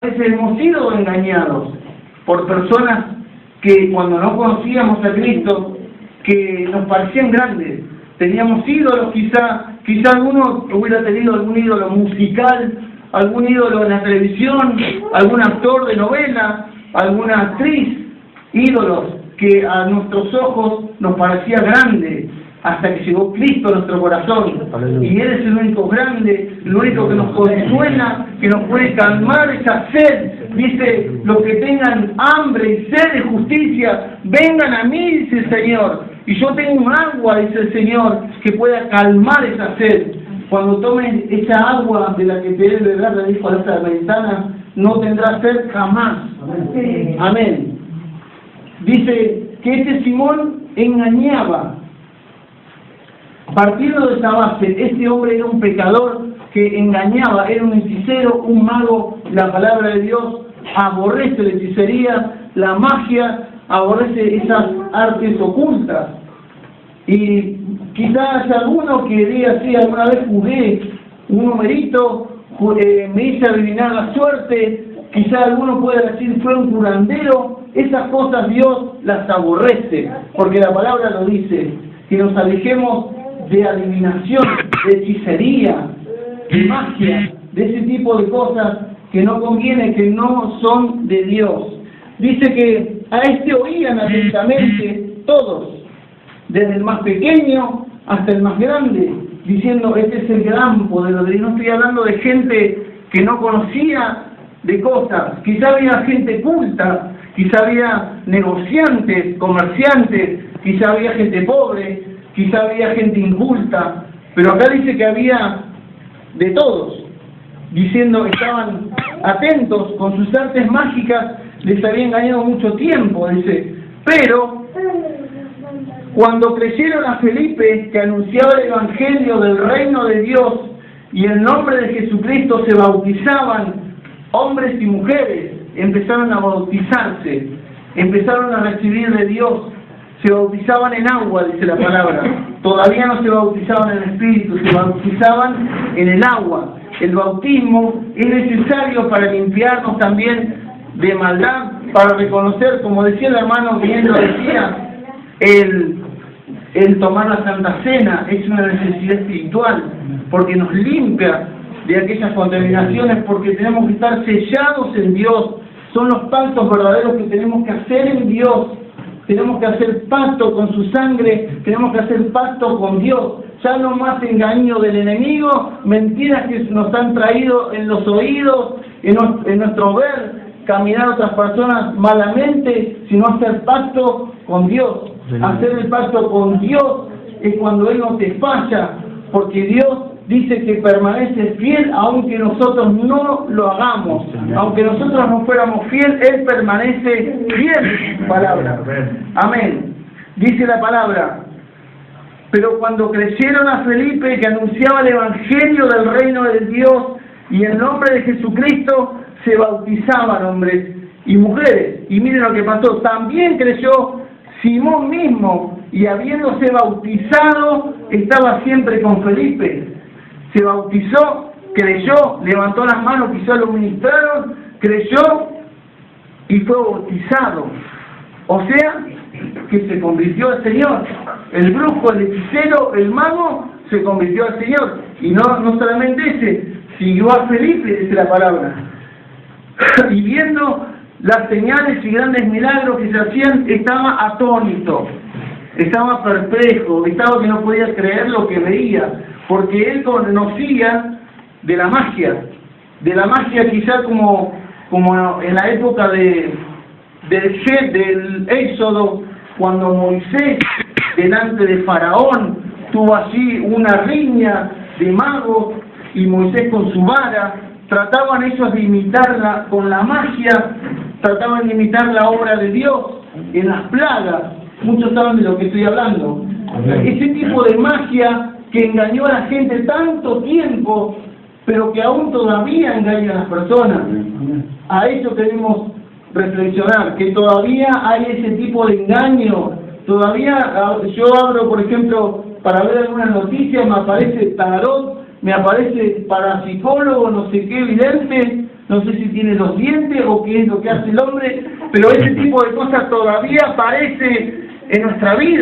A veces hemos sido engañados por personas que cuando no conocíamos a Cristo, que nos parecían grandes. Teníamos ídolos, quizá alguno hubiera tenido algún ídolo musical, algún ídolo en la televisión, algún actor de novela, alguna actriz, ídolos que a nuestros ojos nos parecía grande, hasta que llegó Cristo a nuestro corazón. Y Él es el único grande, el único que nos consuela, que nos puede calmar esa sed. Dice, los que tengan hambre y sed de justicia, vengan a mí, dice el Señor. Y yo tengo un agua, dice el Señor, que pueda calmar esa sed. Cuando tomen esa agua de la que te debe beber, le dijo a esta ventana, no tendrá sed jamás. Amén. Dice que este Simón engañaba. Partiendo de esa base, este hombre era un pecador que engañaba, era un hechicero, un mago. La palabra de Dios aborrece la hechicería, la magia, aborrece esas artes ocultas. Y quizás alguno que diga, sí, alguna vez jugué un numerito, me hice adivinar la suerte, quizás alguno pueda decir, fue un curandero. Esas cosas Dios las aborrece, porque la palabra lo dice, que nos alejemos de adivinación, de hechicería, de magia, de ese tipo de cosas que no conviene, que no son de Dios. Dice que a este oían atentamente todos, desde el más pequeño hasta el más grande, diciendo, este es el gran poder de Dios. No estoy hablando de gente que no conocía de cosas, quizá había gente culta, quizá había negociantes, comerciantes, quizá había gente pobre, quizá había gente inculta, pero acá dice que había de todos, diciendo que estaban atentos con sus artes mágicas, les había engañado mucho tiempo, dice, pero cuando creyeron a Felipe, que anunciaba el Evangelio del reino de Dios, y en nombre de Jesucristo se bautizaban hombres y mujeres, empezaron a bautizarse, empezaron a recibir de Dios. Se bautizaban en agua, dice la palabra. Todavía no se bautizaban en el Espíritu, se bautizaban en el agua. El bautismo es necesario para limpiarnos también de maldad, para reconocer, como decía el hermano, bien lo decía, el tomar la Santa Cena es una necesidad espiritual, porque nos limpia de aquellas contaminaciones, porque tenemos que estar sellados en Dios. Son los pactos verdaderos que tenemos que hacer en Dios. Tenemos que hacer pacto con su sangre, tenemos que hacer pacto con Dios. Ya no más engaño del enemigo, mentiras que nos han traído en los oídos, en nuestro ver, caminar otras personas malamente, sino hacer pacto con Dios. Hacer el pacto con Dios es cuando Él no te falla, porque Dios dice que permanece fiel aunque nosotros no lo hagamos. Aunque nosotros no fuéramos fieles, Él permanece fiel. Palabra. Amén. Dice la palabra. Pero cuando creyeron a Felipe, que anunciaba el Evangelio del reino de Dios, y en nombre de Jesucristo, se bautizaban hombres y mujeres. Y miren lo que pasó. También creyó Simón mismo, y habiéndose bautizado, estaba siempre con Felipe. Se bautizó, creyó, levantó las manos, quizás lo ministraron, creyó y fue bautizado. O sea, que se convirtió al Señor. El brujo, el hechicero, el mago, se convirtió al Señor. Y no solamente ese, siguió a Felipe, dice la palabra. Y viendo las señales y grandes milagros que se hacían, estaba atónito, estaba perplejo, estaba que no podía creer lo que veía, porque él conocía de la magia quizá como en la época del Éxodo, cuando Moisés delante de Faraón tuvo allí una riña de magos, y Moisés con su vara, trataban ellos de imitarla con la magia, trataban de imitar la obra de Dios en las plagas. Muchos saben de lo que estoy hablando. Ese tipo de magia que engañó a la gente tanto tiempo, pero que aún todavía engaña a las personas. A eso queremos reflexionar, que todavía hay ese tipo de engaño. Todavía yo abro, por ejemplo, para ver algunas noticias, me aparece tarot, me aparece parapsicólogo, no sé qué, vidente, no sé si tiene 2 dientes o qué es lo que hace el hombre, pero ese tipo de cosas todavía aparece en nuestra vida.